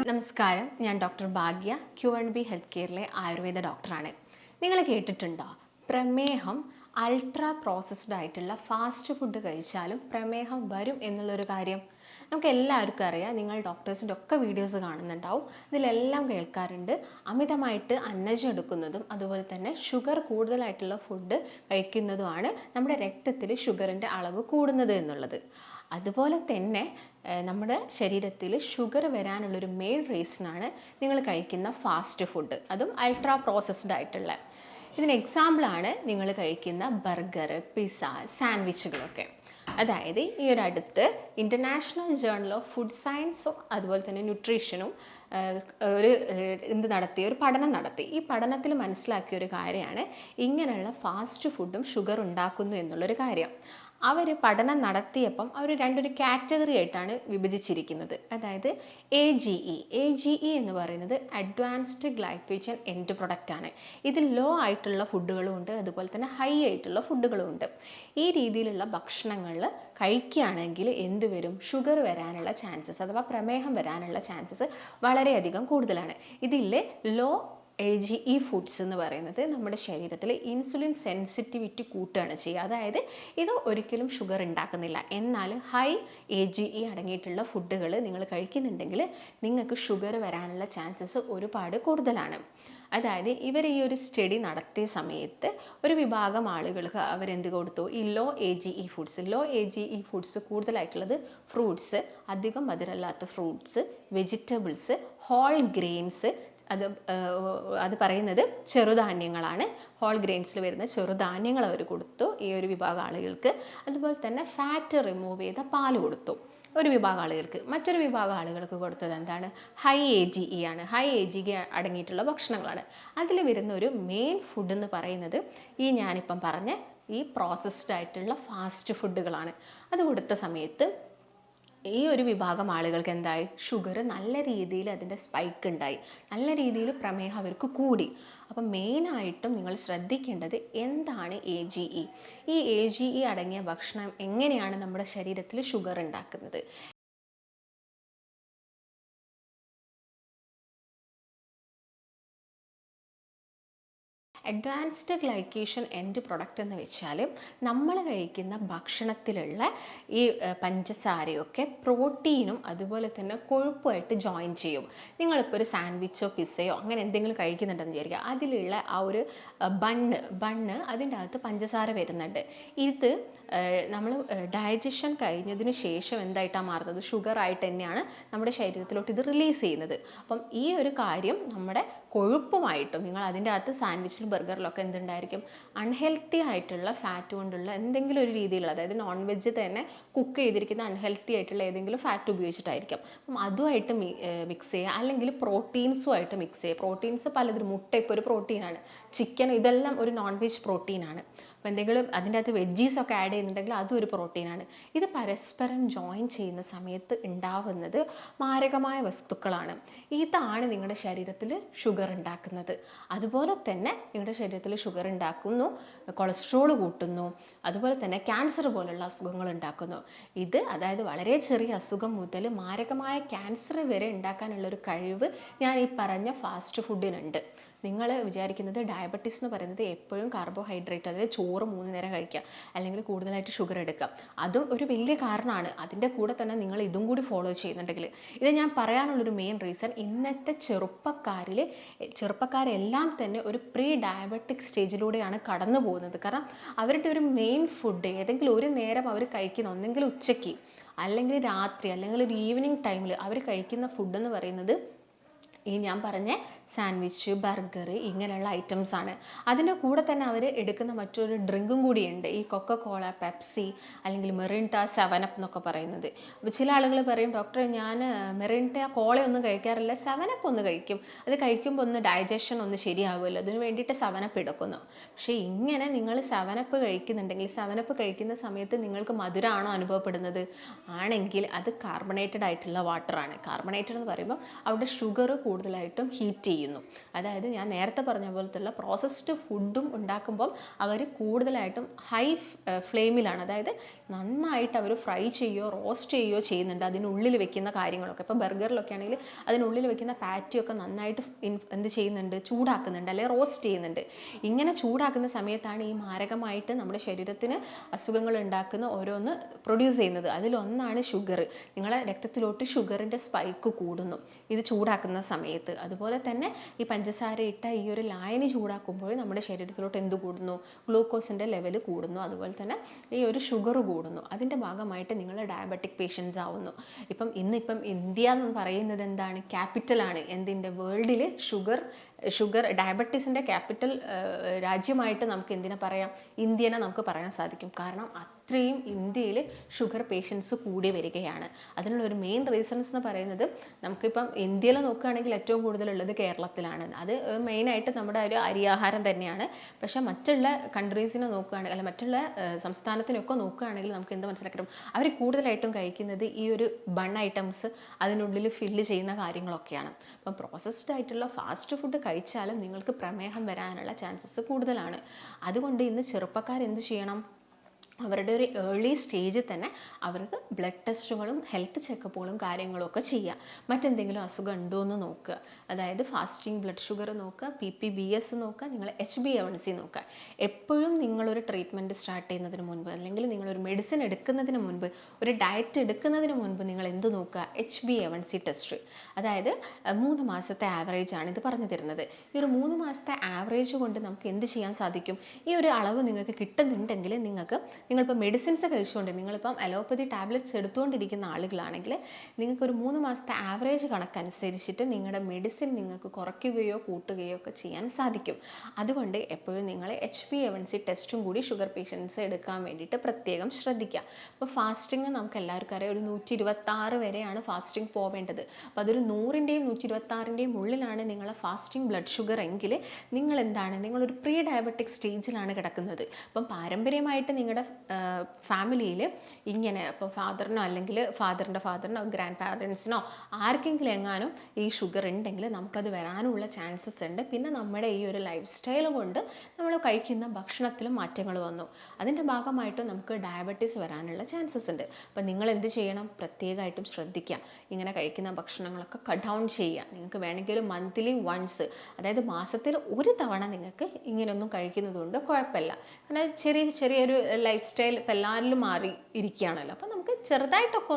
നമസ്കാരം, ഞാൻ ഡോക്ടർ ഭാഗ്യ, Q&B health കെയറിലെ Ayurveda ഡോക്ടറാണ്. നിങ്ങൾ കേട്ടിട്ടുണ്ടോ പ്രമേഹം അൾട്രാ പ്രോസസ്ഡ് ആയിട്ടുള്ള ഫാസ്റ്റ് ഫുഡ് കഴിച്ചാലും പ്രമേഹം വരും എന്നുള്ളൊരു കാര്യം? നമുക്ക് എല്ലാവർക്കും അറിയാം, നിങ്ങൾ ഡോക്ടേഴ്സിൻ്റെ ഒക്കെ വീഡിയോസ് കാണുന്നുണ്ടാവും. ഇതിലെല്ലാം കേൾക്കാറുണ്ട് അമിതമായിട്ട് അന്നജം എടുക്കുന്നതും അതുപോലെ തന്നെ ഷുഗർ കൂടുതലായിട്ടുള്ള ഫുഡ് കഴിക്കുന്നതുമാണ് നമ്മുടെ രക്തത്തിൽ ഷുഗറിൻ്റെ അളവ് കൂടുന്നത് എന്നുള്ളത്. അതുപോലെ തന്നെ നമ്മുടെ ശരീരത്തിൽ ഷുഗർ വരാനുള്ളൊരു മെയിൻ റീസണാണ് നിങ്ങൾ കഴിക്കുന്ന ഫാസ്റ്റ് ഫുഡ്, അതും അൾട്രാ പ്രോസസ്ഡ് ആയിട്ടുള്ള. ഇതിന് എക്സാമ്പിളാണ് നിങ്ങൾ കഴിക്കുന്ന ബർഗർ, പിസ്സ, സാൻഡ്വിച്ചുകളൊക്കെ. അതായത് ഈ ഒരു അടുത്ത് ഇൻ്റർനാഷണൽ ജേർണൽ ഓഫ് ഫുഡ് സയൻസും അതുപോലെ തന്നെ ന്യൂട്രീഷനും ഒരു പഠനം നടത്തി. ഈ പഠനത്തിൽ മനസ്സിലാക്കിയ ഒരു കാര്യമാണ് ഇങ്ങനെയുള്ള ഫാസ്റ്റ് ഫുഡും ഷുഗർ ഉണ്ടാക്കുന്നു എന്നുള്ളൊരു കാര്യം. അവർ പഠനം നടത്തിയപ്പം അവർ രണ്ടൊരു കാറ്റഗറി ആയിട്ടാണ് വിഭജിച്ചിരിക്കുന്നത്. അതായത് AGE എന്ന് പറയുന്നത് അഡ്വാൻസ്ഡ് ഗ്ലൈക്കോജൻ എൻഡ് പ്രൊഡക്റ്റ് ആണ്. ഇതിൽ ലോ ആയിട്ടുള്ള ഫുഡുകളും ഉണ്ട്, അതുപോലെ തന്നെ ഹൈ ആയിട്ടുള്ള ഫുഡുകളും ഉണ്ട്. ഈ രീതിയിലുള്ള ഭക്ഷണങ്ങൾ കഴിക്കുകയാണെങ്കിൽ എന്ത് വരും? ഷുഗർ വരാനുള്ള ചാൻസസ് അഥവാ പ്രമേഹം വരാനുള്ള ചാൻസസ് വളരെയധികം കൂടുതലാണ്. ഇതിൽ ലോ AGE ഫുഡ്സ് എന്ന് പറയുന്നത് നമ്മുടെ ശരീരത്തിൽ ഇൻസുലിൻ സെൻസിറ്റിവിറ്റി കൂട്ടുകയാണ് ചെയ്യുക. അതായത് ഇത് ഒരിക്കലും ഷുഗർ ഉണ്ടാക്കുന്നില്ല. എന്നാൽ ഹൈ AGE അടങ്ങിയിട്ടുള്ള ഫുഡുകൾ നിങ്ങൾ കഴിക്കുന്നുണ്ടെങ്കിൽ നിങ്ങൾക്ക് ഷുഗർ വരാനുള്ള ചാൻസസ് ഒരുപാട് കൂടുതലാണ്. അതായത് ഇവർ ഈ ഒരു സ്റ്റഡി നടത്തിയ സമയത്ത് ഒരു വിഭാഗം ആളുകൾക്ക് അവരെന്ത് കൊടുത്തു? ഈ ലോ AGE ഫുഡ്സ് കൂടുതലായിട്ടുള്ളത് ഫ്രൂട്ട്സ്, അധികം മധുരമില്ലാത്ത ഫ്രൂട്ട്സ്, വെജിറ്റബിൾസ്, ഹോൾ ഗ്രെയിൻസ്, അത് പറയുന്നത് ചെറുധാന്യങ്ങളാണ്. ഹോൾ ഗ്രെയിൻസിൽ വരുന്ന ചെറുധാന്യങ്ങൾ അവർ കൊടുത്തു ഈ ഒരു വിഭാഗം ആളുകൾക്ക്. അതുപോലെ തന്നെ ഫാറ്റ് റിമൂവ് ചെയ്ത പാല് കൊടുത്തു ഒരു വിഭാഗം ആളുകൾക്ക്. മറ്റൊരു വിഭാഗം ആളുകൾക്ക് കൊടുത്തത് എന്താണ്? ഹൈ AGE ആണ്. ഹൈ AGE അടങ്ങിയിട്ടുള്ള ഭക്ഷണങ്ങളാണ്. അതിൽ വരുന്ന ഒരു മെയിൻ ഫുഡ് എന്ന് പറയുന്നത് ഈ ഞാനിപ്പം പറഞ്ഞ ഈ പ്രോസസ്ഡ് ആയിട്ടുള്ള ഫാസ്റ്റ് ഫുഡുകളാണ്. അത് കൊടുത്ത സമയത്ത് ഈ ഒരു വിഭാഗം ആളുകൾക്ക് എന്തായി? ഷുഗർ നല്ല രീതിയിൽ അതിൻ്റെ സ്പൈക്ക് ഉണ്ടായി, നല്ല രീതിയിൽ പ്രമേഹം അവർക്ക് കൂടി. അപ്പം മെയിനായിട്ടും നിങ്ങൾ ശ്രദ്ധിക്കേണ്ടത് എന്താണ് AGE. ഈ AGE അടങ്ങിയ ഭക്ഷണം എങ്ങനെയാണ് നമ്മുടെ ശരീരത്തിൽ ഷുഗർ ഉണ്ടാക്കുന്നത്? അഡ്വാൻസ്ഡ് ഗ്ലൈക്കേഷൻ എൻഡ് പ്രൊഡക്റ്റ് എന്ന് വെച്ചാൽ നമ്മൾ കഴിക്കുന്ന ഭക്ഷണത്തിലുള്ള ഈ പഞ്ചസാരയൊക്കെ പ്രോട്ടീനും അതുപോലെ തന്നെ കൊഴുപ്പുമായിട്ട് ജോയിൻ ചെയ്യും. നിങ്ങളിപ്പോൾ ഒരു സാൻഡ്വിച്ചോ പിസ്സയോ അങ്ങനെ എന്തെങ്കിലും കഴിക്കുന്നുണ്ടെന്ന് വിചാരിക്കുക. അതിലുള്ള ആ ഒരു ബണ്ണ് അതിൻ്റെ അകത്ത് പഞ്ചസാര വരുന്നുണ്ട്. ഇത് നമ്മൾ ഡൈജഷൻ കഴിഞ്ഞതിന് ശേഷം എന്തായിട്ടാണ് മാറുന്നത്? ഷുഗറായിട്ട് തന്നെയാണ് നമ്മുടെ ശരീരത്തിലോട്ട് ഇത് റിലീസ് ചെയ്യുന്നത്. അപ്പം ഈ ഒരു കാര്യം നമ്മുടെ കൊഴുപ്പുമായിട്ടും നിങ്ങൾ അതിൻ്റെ അകത്ത് സാൻഡ്വിച്ചിലും ബർഗറിലൊക്കെ എന്തുണ്ടായിരിക്കും? അൺഹെൽത്തി ആയിട്ടുള്ള ഫാറ്റ് കൊണ്ടുള്ള എന്തെങ്കിലും ഒരു രീതിയിലുള്ള, അതായത് നോൺ വെജ് തന്നെ കുക്ക് ചെയ്തിരിക്കുന്ന അൺഹെൽത്തി ആയിട്ടുള്ള ഏതെങ്കിലും ഫാറ്റ് ഉപയോഗിച്ചിട്ടായിരിക്കും. അപ്പം അതുമായിട്ട് മിക്സ് ചെയ്യുക, അല്ലെങ്കിൽ പ്രോട്ടീൻസുമായിട്ട് മിക്സ് ചെയ്യുക. പ്രോട്ടീൻസ് പലതരം, മുട്ട ഇപ്പോൾ ഒരു പ്രോട്ടീനാണ്, ചിക്കൻ ഇതെല്ലാം ഒരു നോൺ വെജ് പ്രോട്ടീനാണ്. അപ്പോൾ എന്തെങ്കിലും അതിൻ്റെ അകത്ത് വെജീസൊക്കെ ആഡ് ചെയ്യുന്നുണ്ടെങ്കിൽ അതും ഒരു പ്രോട്ടീനാണ്. ഇത് പരസ്പരം ജോയിൻ ചെയ്യുന്ന സമയത്ത് ഉണ്ടാവുന്നത് മാരകമായ വസ്തുക്കളാണ്. ഇതാണ് നിങ്ങളുടെ ശരീരത്തിൽ ഷുഗർ ഉണ്ടാക്കുന്നത്. അതുപോലെ തന്നെ നിങ്ങളുടെ ശരീരത്തിൽ ഷുഗർ ഉണ്ടാക്കുന്നു, കൊളസ്ട്രോൾ കൂട്ടുന്നു, അതുപോലെ തന്നെ ക്യാൻസർ പോലുള്ള അസുഖങ്ങൾ ഉണ്ടാക്കുന്നു. ഇത് അതായത് വളരെ ചെറിയ അസുഖം മുതൽ മാരകമായ ക്യാൻസർ വരെ ഉണ്ടാക്കാനുള്ളൊരു കഴിവ് ഞാൻ ഈ പറഞ്ഞ ഫാസ്റ്റ് ഫുഡിനുണ്ട്. നിങ്ങൾ വിചാരിക്കുന്നത് ഡയബറ്റീസ് എന്ന് പറയുന്നത് എപ്പോഴും കാർബോഹൈഡ്രേറ്റ്, അതായത് ചോറ് 3 നേരം കഴിക്കുക, അല്ലെങ്കിൽ കൂടുതലായിട്ട് ഷുഗർ എടുക്കുക, അതും ഒരു വലിയ കാരണമാണ്. അതിൻ്റെ കൂടെ തന്നെ നിങ്ങൾ ഇതും കൂടി ഫോളോ ചെയ്യുന്നുണ്ടെങ്കിൽ, ഇത് ഞാൻ പറയാനുള്ളൊരു മെയിൻ റീസൺ, ഇന്നത്തെ ചെറുപ്പക്കാരെല്ലാം തന്നെ ഒരു പ്രീ ഡയബറ്റിക് സ്റ്റേജിലൂടെയാണ് കടന്നു പോകുന്നത്. കാരണം അവരുടെ ഒരു മെയിൻ ഫുഡ് ഏതെങ്കിലും ഒരു നേരം അവർ കഴിക്കുന്ന, ഒന്നെങ്കിൽ ഉച്ചയ്ക്ക് അല്ലെങ്കിൽ രാത്രി അല്ലെങ്കിൽ ഒരു ഈവനിങ് ടൈമിൽ അവർ കഴിക്കുന്ന ഫുഡ് എന്ന് പറയുന്നത് ഈ ഞാൻ പറഞ്ഞ സാൻഡ്വിച്ച്, ബർഗർ ഇങ്ങനെയുള്ള ഐറ്റംസ് ആണ്. അതിൻ്റെ കൂടെ തന്നെ അവർ എടുക്കുന്ന മറ്റൊരു ഡ്രിങ്കും കൂടിയുണ്ട്, ഈ കൊക്കക്കോള, പെപ്സി അല്ലെങ്കിൽ മെറിൻഡ, 7up എന്നൊക്കെ പറയുന്നത്. അപ്പോൾ ചില ആളുകൾ പറയും, ഡോക്ടർ ഞാൻ മെറിൻഡ കോളയൊന്നും കഴിക്കാറില്ല, 7up ഒന്ന് കഴിക്കും, അത് കഴിക്കുമ്പോൾ ഒന്ന് ഡൈജഷൻ ഒന്ന് ശരിയാവുമല്ലോ, അതിന് വേണ്ടിയിട്ട് 7up എടുക്കുന്നു. പക്ഷേ ഇങ്ങനെ നിങ്ങൾ 7up കഴിക്കുന്നുണ്ടെങ്കിൽ, 7up കഴിക്കുന്ന സമയത്ത് നിങ്ങൾക്ക് മധുരമാണോ അനുഭവപ്പെടുന്നത്? ആണെങ്കിൽ അത് കാർബണേറ്റഡ് ആയിട്ടുള്ള വാട്ടറാണ്. കാർബണേറ്റഡ് എന്ന് പറയുമ്പോൾ അവിടെ ഷുഗർ കൂടുതലായിട്ടും ഹീറ്റ് ചെയ്യുന്നു. അതായത് ഞാൻ നേരത്തെ പറഞ്ഞ പോലത്തുള്ള പ്രോസസ്ഡ് ഫുഡും ഉണ്ടാക്കുമ്പം അവർ കൂടുതലായിട്ടും ഹൈ ഫ്ലെയിമിലാണ്, അതായത് നന്നായിട്ട് അവർ ഫ്രൈ ചെയ്യുകയോ റോസ്റ്റ് ചെയ്യുകയോ ചെയ്യുന്നുണ്ട് അതിനുള്ളിൽ വെക്കുന്ന കാര്യങ്ങളൊക്കെ. ഇപ്പോൾ ബർഗറിലൊക്കെ ആണെങ്കിൽ അതിനുള്ളിൽ വെക്കുന്ന പാറ്റിയൊക്കെ നന്നായിട്ട് എന്ത് ചെയ്യുന്നുണ്ട്, ചൂടാക്കുന്നുണ്ട്, അല്ലെങ്കിൽ റോസ്റ്റ് ചെയ്യുന്നുണ്ട്. ഇങ്ങനെ ചൂടാക്കുന്ന സമയത്താണ് ഈ മാരകമായിട്ട് നമ്മുടെ ശരീരത്തിന് അസുഖങ്ങൾ ഉണ്ടാക്കുന്ന ഓരോന്ന് പ്രൊഡ്യൂസ് ചെയ്യുന്നത്. അതിലൊന്നാണ് ഷുഗർ. നിങ്ങളെ രക്തത്തിലോട്ട് ഷുഗറിൻ്റെ സ്പൈക്ക് കൂടുന്നു ഇത് ചൂടാക്കുന്ന സമയത്ത്. അതുപോലെ തന്നെ ഈ പഞ്ചസാര ഇട്ട ഈ ഒരു ലായനി ചൂടാക്കുമ്പോൾ നമ്മുടെ ശരീരത്തിലോട്ട് എന്ത് കൂടുന്നു, ഗ്ലൂക്കോസിൻ്റെ ലെവൽ കൂടുന്നു, അതുപോലെ തന്നെ ഈ ഒരു ഷുഗർ കൂടുന്നു. അതിൻ്റെ ഭാഗമായിട്ട് നിങ്ങൾ ഡയബറ്റിക് പേഷ്യൻസ് ആവുന്നു. ഇപ്പം ഇന്ത്യ എന്ന് പറയുന്നത് എന്താണ്, ക്യാപിറ്റലാണ് എന്തിൻ്റെ, വേൾഡിൽ ഷുഗർ ഡയബറ്റീസിൻ്റെ ക്യാപിറ്റൽ രാജ്യമായിട്ട് നമുക്ക് എന്തിനെ പറയാം, ഇന്ത്യനെ നമുക്ക് പറയാൻ സാധിക്കും. കാരണം അത്രയും ഇന്ത്യയിൽ ഷുഗർ പേഷ്യൻസ് കൂടി വരികയാണ്. അതിനുള്ള ഒരു മെയിൻ റീസൺസ് എന്ന് പറയുന്നത്, നമുക്കിപ്പം ഇന്ത്യയിൽ നോക്കുകയാണെങ്കിൽ ഏറ്റവും കൂടുതലുള്ളത് കേരളത്തിലാണ്. അത് മെയിനായിട്ട് നമ്മുടെ ഒരു അരിയാഹാരം തന്നെയാണ്. പക്ഷേ മറ്റുള്ള കൺട്രീസിനെ നോക്കുകയാണെങ്കിൽ, അല്ല മറ്റുള്ള സംസ്ഥാനത്തിനൊക്കെ നോക്കുകയാണെങ്കിൽ നമുക്ക് എന്ത് മനസ്സിലാക്കണം, അവർ കൂടുതലായിട്ടും കഴിക്കുന്നത് ഈ ഒരു ബൺ ഐറ്റംസ്, അതിനുള്ളിൽ ഫില്ല് ചെയ്യുന്ന കാര്യങ്ങളൊക്കെയാണ്. അപ്പം പ്രോസസ്ഡ് ആയിട്ടുള്ള ഫാസ്റ്റ് ഫുഡ് കഴിച്ചാലും നിങ്ങൾക്ക് പ്രമേഹം വരാനുള്ള ചാൻസസ് കൂടുതലാണ്. അതുകൊണ്ട് ഇന്ന് ചെറുപ്പക്കാർ എന്ത് ചെയ്യണം, അവരുടെ ഒരു ഏർലി സ്റ്റേജിൽ തന്നെ അവർക്ക് ബ്ലഡ് ടെസ്റ്റുകളും ഹെൽത്ത് ചെക്കപ്പുകളും കാര്യങ്ങളും ഒക്കെ ചെയ്യുക. മറ്റെന്തെങ്കിലും അസുഖം ഉണ്ടോ എന്ന് നോക്കുക. അതായത് ഫാസ്റ്റിംഗ് ബ്ലഡ് ഷുഗർ നോക്കുക, PPBS നോക്കുക, നിങ്ങൾ HbA1c നോക്കുക. എപ്പോഴും നിങ്ങളൊരു ട്രീറ്റ്മെൻറ്റ് സ്റ്റാർട്ട് ചെയ്യുന്നതിന് മുൻപ്, അല്ലെങ്കിൽ നിങ്ങളൊരു മെഡിസിൻ എടുക്കുന്നതിന് മുൻപ്, ഒരു ഡയറ്റ് എടുക്കുന്നതിന് മുൻപ് നിങ്ങൾ എന്ത് നോക്കുക, HbA1c ടെസ്റ്റ്. അതായത് 3 മാസത്തെ ആവറേജ് ആണ് ഇത് പറഞ്ഞു തരുന്നത്. ഈ ഒരു 3 മാസത്തെ ആവറേജ് കൊണ്ട് നമുക്ക് എന്ത് ചെയ്യാൻ സാധിക്കും, ഈ ഒരു അളവ് നിങ്ങൾക്ക് കിട്ടുന്നുണ്ടെങ്കിൽ നിങ്ങളിപ്പോൾ മെഡിസിൻസ് കഴിച്ചുകൊണ്ട്, നിങ്ങളിപ്പം അലോപ്പതി ടാബ്ലറ്റ്സ് എടുത്തുകൊണ്ടിരിക്കുന്ന ആളുകളാണെങ്കിൽ നിങ്ങൾക്കൊരു 3 മാസത്തെ ആവറേജ് കണക്കനുസരിച്ചിട്ട് നിങ്ങളുടെ മെഡിസിൻ നിങ്ങൾക്ക് കുറയ്ക്കുകയോ കൂട്ടുകയോ ഒക്കെ ചെയ്യാൻ സാധിക്കും. അതുകൊണ്ട് എപ്പോഴും നിങ്ങൾ HbA1c ടെസ്റ്റും കൂടി ഷുഗർ പേഷ്യൻസ് എടുക്കാൻ വേണ്ടിയിട്ട് പ്രത്യേകം ശ്രദ്ധിക്കുക. അപ്പോൾ ഫാസ്റ്റിംഗ് നമുക്ക് എല്ലാവർക്കും അറിയാം, ഒരു 126 വരെയാണ് ഫാസ്റ്റിംഗ് പോവേണ്ടത്. അപ്പോൾ അതൊരു 100ൻ്റെയും 126ൻ്റെയും ഉള്ളിലാണ് നിങ്ങളെ ഫാസ്റ്റിംഗ് ബ്ലഡ് ഷുഗർ എങ്കിൽ നിങ്ങൾ എന്താണ്, നിങ്ങളൊരു പ്രീ ഡയബറ്റിക് സ്റ്റേജിലാണ് കിടക്കുന്നത്. അപ്പം പാരമ്പര്യമായിട്ട് നിങ്ങളുടെ ഫാമിലിയിൽ ഇങ്ങനെ, ഇപ്പോൾ ഫാദറിനോ അല്ലെങ്കിൽ ഫാദറിനോ ഗ്രാൻഡ് പാരൻസിനോ ആർക്കെങ്കിലും എങ്ങാനും ഈ ഷുഗർ ഉണ്ടെങ്കിൽ നമുക്കത് വരാനുള്ള ചാൻസസ് ഉണ്ട്. പിന്നെ നമ്മുടെ ഈ ഒരു ലൈഫ് സ്റ്റൈൽ കൊണ്ട് നമ്മൾ കഴിക്കുന്ന ഭക്ഷണത്തിലും മാറ്റങ്ങൾ വന്നു, അതിൻ്റെ ഭാഗമായിട്ട് നമുക്ക് ഡയബറ്റീസ് വരാനുള്ള ചാൻസസ് ഉണ്ട്. അപ്പോൾ നിങ്ങൾ എന്ത് ചെയ്യണം, പ്രത്യേകമായിട്ടും ശ്രദ്ധിക്കുക, ഇങ്ങനെ കഴിക്കുന്ന ഭക്ഷണങ്ങളൊക്കെ കട്ട് ഡൗൺ ചെയ്യുക. നിങ്ങൾക്ക് വേണമെങ്കിൽ മന്ത്ലി വൺസ്, അതായത് മാസത്തിൽ ഒരു തവണ നിങ്ങൾക്ക് ഇങ്ങനെയൊന്നും കഴിക്കുന്നതുകൊണ്ട് കുഴപ്പമില്ല. കാരണം ചെറിയൊരു ലൈഫ് സ്റ്റൈൽ ഇപ്പം എല്ലാവരിലും മാറി ഇരിക്കുകയാണല്ലോ. അപ്പോൾ നമുക്ക് ചെറുതായിട്ടൊക്കെ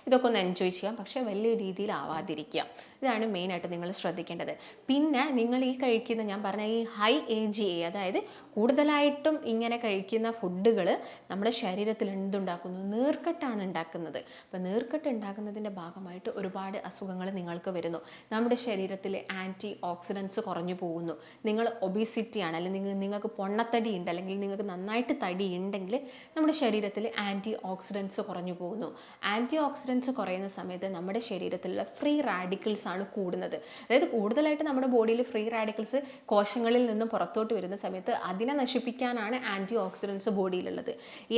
ഇതൊക്കെ ഒന്ന് എൻജോയ് ചെയ്യാം, പക്ഷേ വലിയ രീതിയിൽ ആവാതിരിക്കുക. ഇതാണ് മെയിനായിട്ട് നിങ്ങൾ ശ്രദ്ധിക്കേണ്ടത്. പിന്നെ നിങ്ങൾ ഈ കഴിക്കുന്ന, ഞാൻ പറഞ്ഞ ഈ ഹൈ AGA, അതായത് കൂടുതലായിട്ടും ഇങ്ങനെ കഴിക്കുന്ന ഫുഡുകൾ നമ്മുടെ ശരീരത്തിൽ എന്തുണ്ടാക്കുന്നു, നീർക്കെട്ടാണ് ഉണ്ടാക്കുന്നത്. അപ്പോൾ നീർക്കെട്ട് ഉണ്ടാക്കുന്നതിൻ്റെ ഭാഗമായിട്ട് ഒരുപാട് അസുഖങ്ങൾ നിങ്ങൾക്ക് വരുന്നു. നമ്മുടെ ശരീരത്തിൽ ആൻറ്റി ഓക്സിഡൻസ് കുറഞ്ഞു പോകുന്നു. നിങ്ങൾ ഒബീസിറ്റിയാണ്, അല്ലെങ്കിൽ നിങ്ങൾക്ക് പൊണ്ണത്തടി ഉണ്ട്, അല്ലെങ്കിൽ നിങ്ങൾക്ക് നന്നായിട്ട് തടി ഉണ്ടെങ്കിൽ നമ്മുടെ ശരീരത്തിൽ ആൻറ്റി ഓക്സിഡൻസ് കുറഞ്ഞു പോകുന്നു. ആൻറ്റി ഓക്സിഡൻസ് കുറയുന്ന സമയത്ത് നമ്മുടെ ശരീരത്തിലുള്ള ഫ്രീ റാഡിക്കൽസ് ആണ് കൂടുന്നത്. അതായത് കൂടുതലായിട്ട് നമ്മുടെ ബോഡിയിൽ ഫ്രീ റാഡിക്കൽസ് കോശങ്ങളിൽ നിന്നും പുറത്തോട്ട് വരുന്ന സമയത്ത് അതിനെ നശിപ്പിക്കാനാണ് ആൻറ്റി ഓക്സിഡൻസ് ബോഡിയിലുള്ളത്. ഈ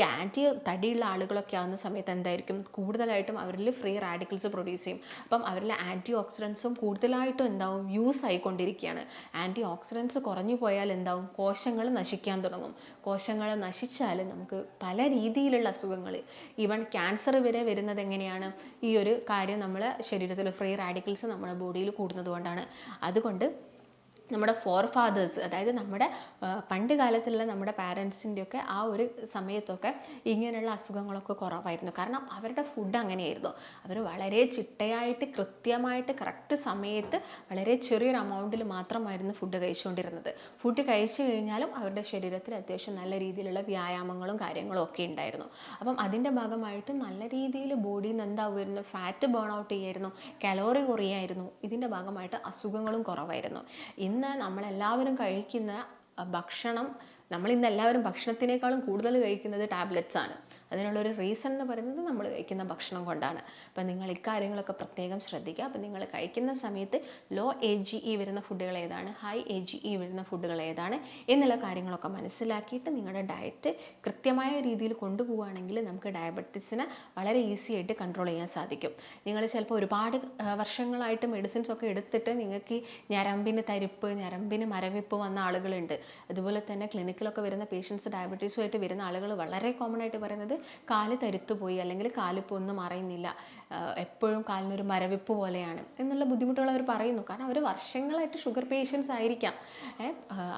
തടിയുള്ള ആളുകളൊക്കെ ആവുന്ന സമയത്ത് എന്തായിരിക്കും, കൂടുതലായിട്ടും അവരിൽ ഫ്രീ റാഡിക്കൽസ് പ്രൊഡ്യൂസ് ചെയ്യും. അപ്പം അവരിൽ ആൻറ്റി ഓക്സിഡൻസും കൂടുതലായിട്ടും എന്താവും, യൂസ് ആയിക്കൊണ്ടിരിക്കുകയാണ്. ആൻറ്റി ഓക്സിഡൻസ് കുറഞ്ഞു പോയാൽ എന്താവും, കോശങ്ങൾ നശിക്കാൻ തുടങ്ങും. കോശങ്ങൾ നശിച്ചാൽ നമുക്ക് പല രീതിയിലുള്ള അസുഖങ്ങൾ, ഈവൻ ക്യാൻസർ വരെ വരുന്നത് എങ്ങനെയാണ്, ഈ ഒരു കാര്യം നമ്മളെ ശരീരത്തിൽ ഫ്രീ റാഡിക്കൽസ് നമ്മുടെ ബോഡിയിൽ കൂടുന്നത് കൊണ്ടാണ്. അതുകൊണ്ട് നമ്മുടെ ഫോർഫാദേഴ്സ്, അതായത് നമ്മുടെ പണ്ട് കാലത്തുള്ള നമ്മുടെ പാരൻസിൻ്റെയൊക്കെ ആ ഒരു സമയത്തൊക്കെ ഇങ്ങനെയുള്ള അസുഖങ്ങളൊക്കെ കുറവായിരുന്നു. കാരണം അവരുടെ ഫുഡ് അങ്ങനെയായിരുന്നു. അവർ വളരെ ചിട്ടയായിട്ട് കൃത്യമായിട്ട് കറക്റ്റ് സമയത്ത് വളരെ ചെറിയൊരു അമൗണ്ടിൽ മാത്രമായിരുന്നു ഫുഡ് കഴിച്ചുകൊണ്ടിരുന്നത്. ഫുഡ് കഴിച്ചു കഴിഞ്ഞാലും അവരുടെ ശരീരത്തിൽ അത്യാവശ്യം നല്ല രീതിയിലുള്ള വ്യായാമങ്ങളും കാര്യങ്ങളും ഒക്കെ ഉണ്ടായിരുന്നു. അപ്പം അതിൻ്റെ ഭാഗമായിട്ട് നല്ല രീതിയിൽ ബോഡിയിൽ നിന്ന് എന്താവുമായിരുന്നു, ഫാറ്റ് ബേൺ ഔട്ട് ചെയ്യായിരുന്നു, കലോറി കുറയായിരുന്നു. ഇതിൻ്റെ ഭാഗമായിട്ട് അസുഖങ്ങളും കുറവായിരുന്നു. ഇന്ന് നമ്മളെല്ലാവരും കഴിക്കുന്ന ഭക്ഷണം, നമ്മളിന്ന് എല്ലാവരും ഭക്ഷണത്തിനേക്കാളും കൂടുതൽ കഴിക്കുന്നത് ടാബ്ലറ്റ്സ് ആണ്. അതിനുള്ളൊരു റീസൺ എന്ന് പറയുന്നത് നമ്മൾ കഴിക്കുന്ന ഭക്ഷണം കൊണ്ടാണ്. അപ്പം നിങ്ങൾ ഇക്കാര്യങ്ങളൊക്കെ പ്രത്യേകം ശ്രദ്ധിക്കുക. അപ്പം നിങ്ങൾ കഴിക്കുന്ന സമയത്ത് ലോ AGE വരുന്ന ഫുഡുകൾ ഏതാണ്, ഹൈ AGE വരുന്ന ഫുഡുകൾ ഏതാണ് എന്നുള്ള കാര്യങ്ങളൊക്കെ മനസ്സിലാക്കിയിട്ട് നിങ്ങളുടെ ഡയറ്റ് കൃത്യമായ രീതിയിൽ കൊണ്ടുപോവുകയാണെങ്കിൽ നമുക്ക് ഡയബറ്റീസിനെ വളരെ ഈസി ആയിട്ട് കൺട്രോൾ ചെയ്യാൻ സാധിക്കും. നിങ്ങൾ ചിലപ്പോൾ ഒരുപാട് വർഷങ്ങളായിട്ട് മെഡിസിൻസ് ഒക്കെ എടുത്തിട്ട് നിങ്ങൾക്ക് ഞരമ്പിന് തരിപ്പ്, ഞരമ്പിന് മരവിപ്പ് വന്ന ആളുകളുണ്ട്. അതുപോലെ തന്നെ ക്ലിനിക്കിലൊക്കെ വരുന്ന പേഷ്യൻസ് ഡയബറ്റീസുമായിട്ട് വരുന്ന ആളുകൾ വളരെ കോമൺ ആയിട്ട് പറയുന്നത് കാല് തരുത്തുപോയി അല്ലെങ്കിൽ കാലിപ്പോൾ ഒന്നും അറിയുന്നില്ല, എപ്പോഴും കാലിനൊരു മരവിപ്പ് പോലെയാണ് എന്നുള്ള ബുദ്ധിമുട്ടുകൾ അവർ പറയുന്നു. കാരണം അവർ വർഷങ്ങളായിട്ട് ഷുഗർ പേഷ്യൻസ് ആയിരിക്കാം.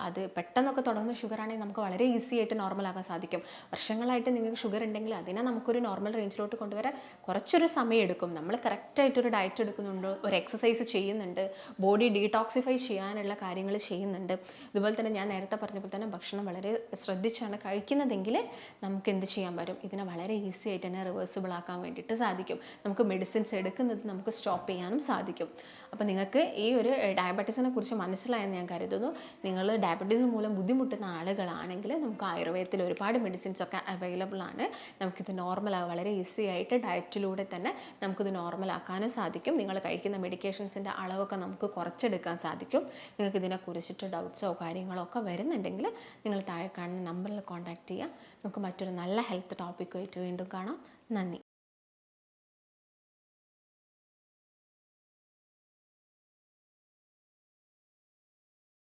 അത് പെട്ടെന്നൊക്കെ തുടങ്ങുന്ന ഷുഗർ ആണെങ്കിൽ നമുക്ക് വളരെ ഈസി ആയിട്ട് നോർമലാക്കാൻ സാധിക്കും. വർഷങ്ങളായിട്ട് നിങ്ങൾക്ക് ഷുഗർ ഉണ്ടെങ്കിൽ അതിനെ നമുക്കൊരു നോർമൽ റേഞ്ചിലോട്ട് കൊണ്ടുവരാൻ കുറച്ചൊരു സമയം എടുക്കും. നമ്മൾ കറക്റ്റായിട്ടൊരു ഡയറ്റ് എടുക്കുന്നുണ്ട്, ഒരു എക്സസൈസ് ചെയ്യുന്നുണ്ട്, ബോഡി ഡീടോക്സിഫൈ ചെയ്യാനുള്ള കാര്യങ്ങൾ ചെയ്യുന്നുണ്ട്. ഇതുപോലെ തന്നെ ഞാൻ നേരത്തെ പറഞ്ഞപ്പോൾ തന്നെ ഭക്ഷണം വളരെ ശ്രദ്ധിച്ചാണ് കഴിക്കുന്നതെങ്കിൽ നമുക്ക് എന്ത് ചെയ്യാൻ പറ്റും, ഇതിനെ വളരെ ഈസി ആയിട്ട് തന്നെ റിവേഴ്സിബിൾ ആക്കാൻ വേണ്ടിയിട്ട് സാധിക്കും. നമുക്ക് മെഡിസിൻസ് എടുക്കുന്നത് നമുക്ക് സ്റ്റോപ്പ് ചെയ്യാനും സാധിക്കും. അപ്പോൾ നിങ്ങൾക്ക് ഈ ഒരു ഡയബറ്റീസിനെ കുറിച്ച് മനസ്സിലായെന്ന് ഞാൻ കരുതുന്നു. നിങ്ങൾ ഡയബറ്റീസ് മൂലം ബുദ്ധിമുട്ടുന്ന ആളുകളാണെങ്കിൽ നമുക്ക് ആയുർവേദത്തിൽ ഒരുപാട് മെഡിസിൻസ് ഒക്കെ അവൈലബിൾ ആണ്. നമുക്കിത് നോർമലാകും, വളരെ ഈസി ആയിട്ട് ഡയറ്റിലൂടെ തന്നെ നമുക്കിത് നോർമലാക്കാനും സാധിക്കും. നിങ്ങൾ കഴിക്കുന്ന മെഡിക്കേഷൻസിൻ്റെ അളവൊക്കെ നമുക്ക് കുറച്ചെടുക്കാൻ സാധിക്കും. നിങ്ങൾക്ക് ഇതിനെക്കുറിച്ചിട്ട് ഡൗട്ട്സോ കാര്യങ്ങളോ ഒക്കെ വരുന്നുണ്ടെങ്കിൽ നിങ്ങൾ താഴെ കാണുന്ന നമ്പറിൽ കോൺടാക്റ്റ് ചെയ്യുക. നമുക്ക് മറ്റൊരു നല്ല ഹെൽത്ത് ടോപ്പിക്കുമായിട്ട് വീണ്ടും കാണാം. നന്ദി.